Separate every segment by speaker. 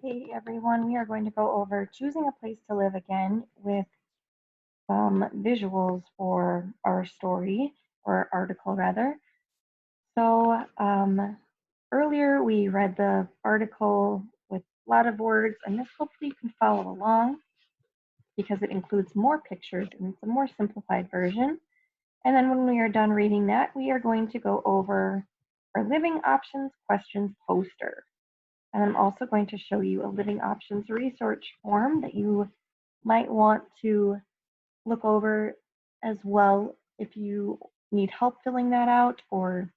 Speaker 1: Hey everyone, we are going to go over choosing a place to live again with some visuals for our story, or article rather. So earlier we read the article with a lot of words, and this hopefully you can follow along because it includes more pictures and it's a more simplified version. And then when we are done reading that, we are going to go over our living options questions poster. And I'm also going to show you a living options research form that you might want to look over as well. If you need help filling that out or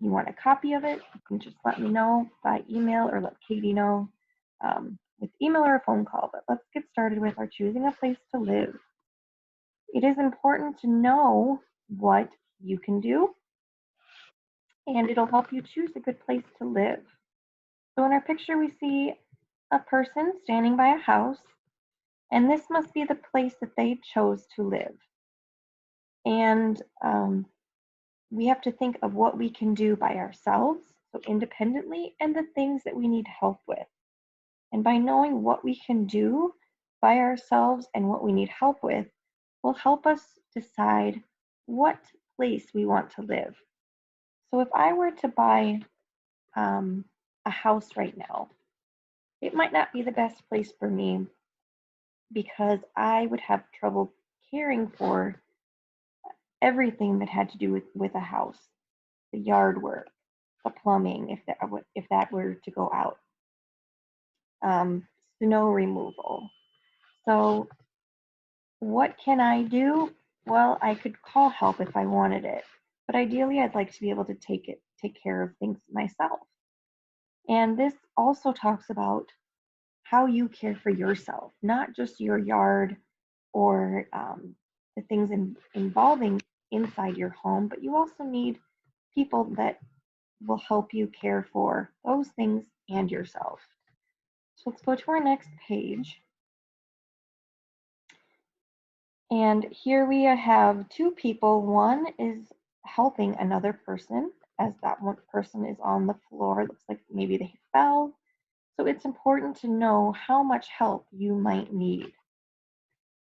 Speaker 1: you want a copy of it, you can just let me know by email or let Katie know with email or a phone call. But let's get started with our choosing a place to live. It is important to know what you can do, and it'll help you choose a good place to live. So in our picture, we see a person standing by a house, and this must be the place that they chose to live. And we have to think of what we can do by ourselves, so independently, and the things that we need help with. And by knowing what we can do by ourselves and what we need help with, will help us decide what place we want to live. So if I were to buy a house right now, it might not be the best place for me because I would have trouble caring for everything that had to do with a house, the yard work, the plumbing, if that were to go out, um, snow removal. So what can I do? Well, I could call help if I wanted it, but ideally I'd like to be able to take care of things myself. And this also talks about how you care for yourself, not just your yard or the things involving inside your home, but you also need people that will help you care for those things and yourself. So let's go to our next page. And here we have two people. One is helping another person as that one person is on the floor. It looks like maybe they fell. So it's important to know how much help you might need.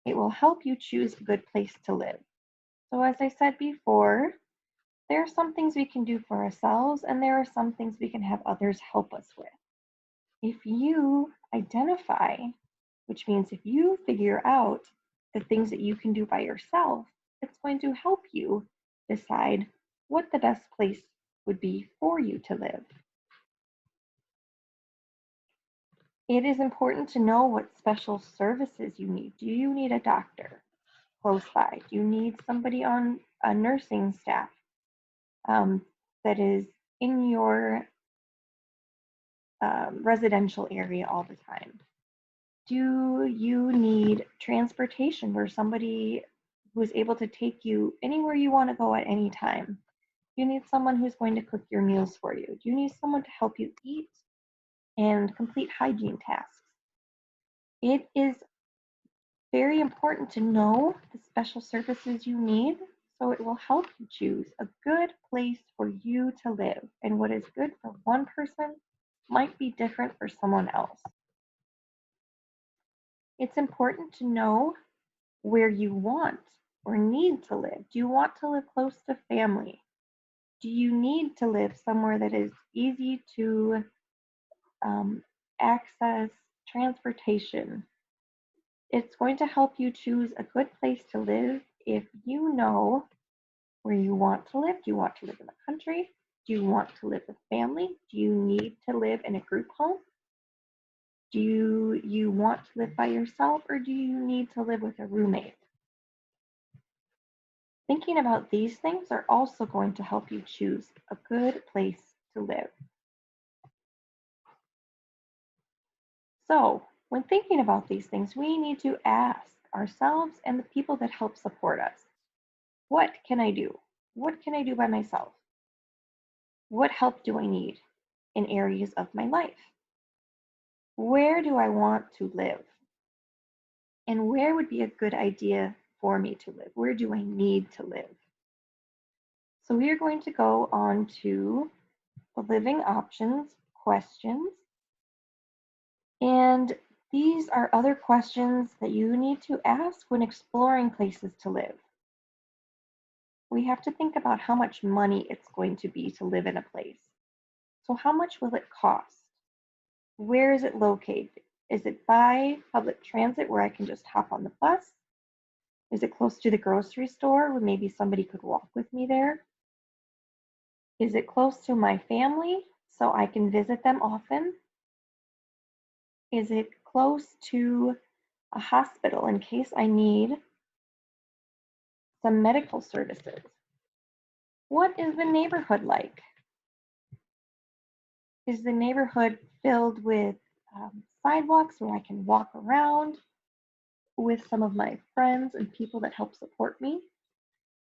Speaker 1: It will help you choose a good place to live. So as I said before, there are some things we can do for ourselves, and there are some things we can have others help us with. If you identify, which means if you figure out the things that you can do by yourself, it's going to help you decide what the best place would be for you to live. It is important to know what special services you need. Do you need a doctor close by? Do you need somebody on a nursing staff that is in your residential area all the time? Do you need transportation where somebody who is able to take you anywhere you want to go at any time? Do you need someone who's going to cook your meals for you? Do you need someone to help you eat and complete hygiene tasks? It is very important to know the special services you need so it will help you choose a good place for you to live. And what is good for one person might be different for someone else. It's important to know where you want or need to live. Do you want to live close to family? Do you need to live somewhere that is easy to access transportation? It's going to help you choose a good place to live if you know where you want to live. Do you want to live in the country? Do you want to live with family? Do you need to live in a group home? Do you want to live by yourself, or do you need to live with a roommate? Thinking about these things are also going to help you choose a good place to live. So, when thinking about these things, we need to ask ourselves and the people that help support us, what can I do? What can I do by myself? What help do I need in areas of my life? Where do I want to live? And where would be a good idea for me to live? Where do I need to live? So we are going to go on to the living options questions. And these are other questions that you need to ask when exploring places to live. We have to think about how much money it's going to be to live in a place. So, how much will it cost? Where is it located? Is it by public transit where I can just hop on the bus? Is it close to the grocery store where maybe somebody could walk with me there? Is it close to my family so I can visit them often? Is it close to a hospital in case I need some medical services? What is the neighborhood like? Is the neighborhood filled with sidewalks where I can walk around with some of my friends and people that help support me?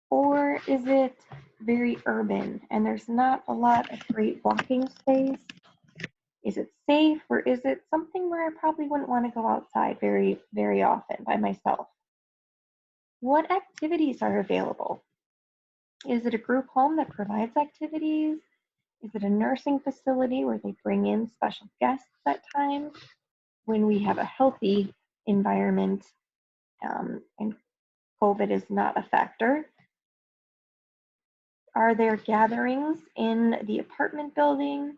Speaker 1: Or is it very urban and there's not a lot of great walking space? Is it safe, or is it something where I probably wouldn't want to go outside very, very often by myself? What activities are available? Is it a group home that provides activities? Is it a nursing facility where they bring in special guests at times when we have a healthy environment and COVID is not a factor? Are there gatherings in the apartment building?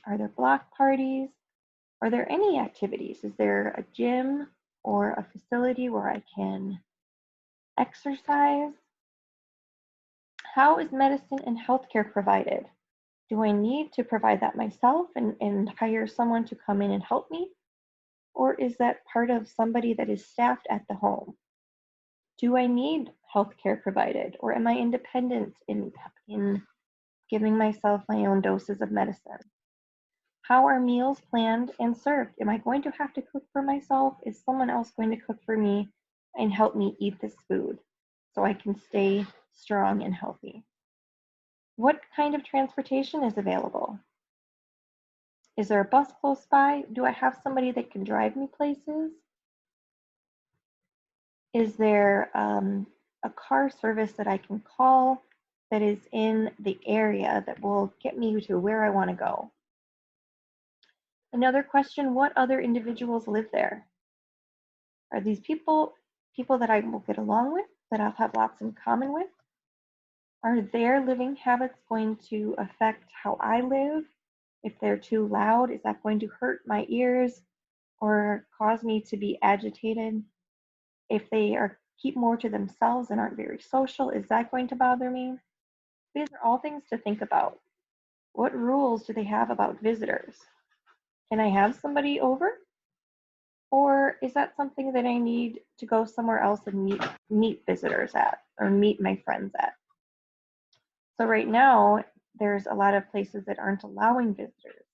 Speaker 1: Are there block parties? Are there any activities? Is there a gym or a facility where I can exercise? How is medicine and healthcare provided? Do I need to provide that myself and hire someone to come in and help me? Or is that part of somebody that is staffed at the home? Do I need healthcare provided, or am I independent in giving myself my own doses of medicine? How are meals planned and served? Am I going to have to cook for myself? Is someone else going to cook for me and help me eat this food so I can stay strong and healthy? What kind of transportation is available? Is there a bus close by? Do I have somebody that can drive me places? Is there a car service that I can call that is in the area that will get me to where I want to go? Another question, what other individuals live there? Are these people that I will get along with, that I'll have lots in common with? Are their living habits going to affect how I live? If they're too loud, is that going to hurt my ears or cause me to be agitated? If they are keep more to themselves and aren't very social, is that going to bother me? These are all things to think about. What rules do they have about visitors? Can I have somebody over? Or is that something that I need to go somewhere else and meet visitors at or meet my friends at? So right now, there's a lot of places that aren't allowing visitors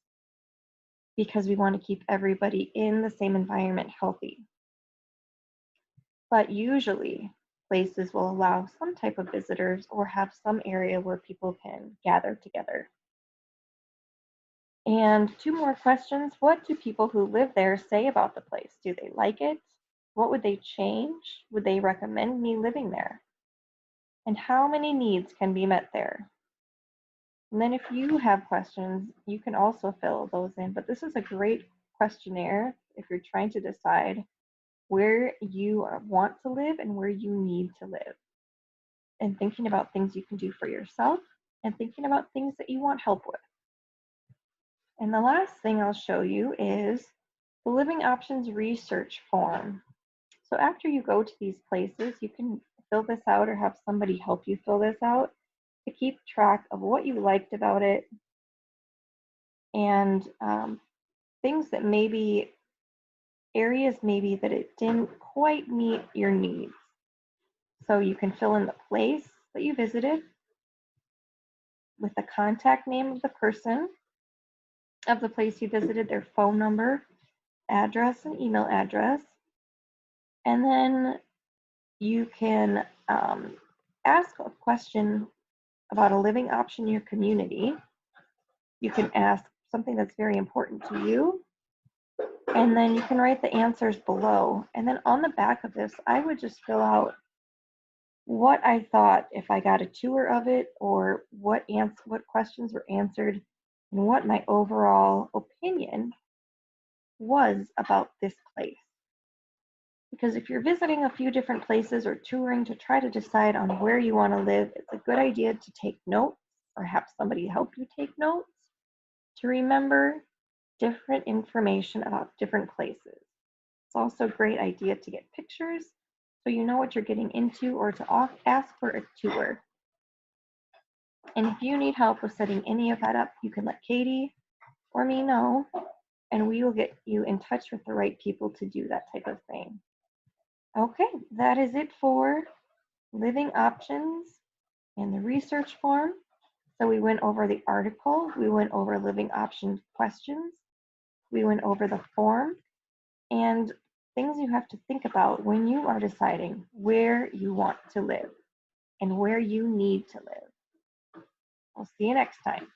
Speaker 1: because we want to keep everybody in the same environment healthy. But usually, places will allow some type of visitors or have some area where people can gather together. And two more questions. What do people who live there say about the place? Do they like it? What would they change? Would they recommend me living there? And how many needs can be met there? And then if you have questions, you can also fill those in. But this is a great questionnaire if you're trying to decide where you want to live and where you need to live. And thinking about things you can do for yourself and thinking about things that you want help with. And the last thing I'll show you is the living options research form. So after you go to these places, you can fill this out or have somebody help you fill this out to keep track of what you liked about it and things that maybe, areas maybe that it didn't quite meet your needs. So you can fill in the place that you visited with the contact name of the person of the place you visited, their phone number, address, and email address. And then you can ask a question about a living option in your community. You can ask something that's very important to you, and then you can write the answers below. And then on the back of this, I would just fill out what I thought if I got a tour of it, or what questions were answered, and what my overall opinion was about this place. Because if you're visiting a few different places or touring to try to decide on where you want to live, it's a good idea to take notes or have somebody help you take notes to remember different information about different places. It's also a great idea to get pictures so you know what you're getting into or to ask for a tour. And if you need help with setting any of that up, you can let Katie or me know, and we will get you in touch with the right people to do that type of thing. Okay, that is it for living options and the research form. So we went over the article, we went over living option questions, we went over the form, and things you have to think about when you are deciding where you want to live and where you need to live. I'll see you next time.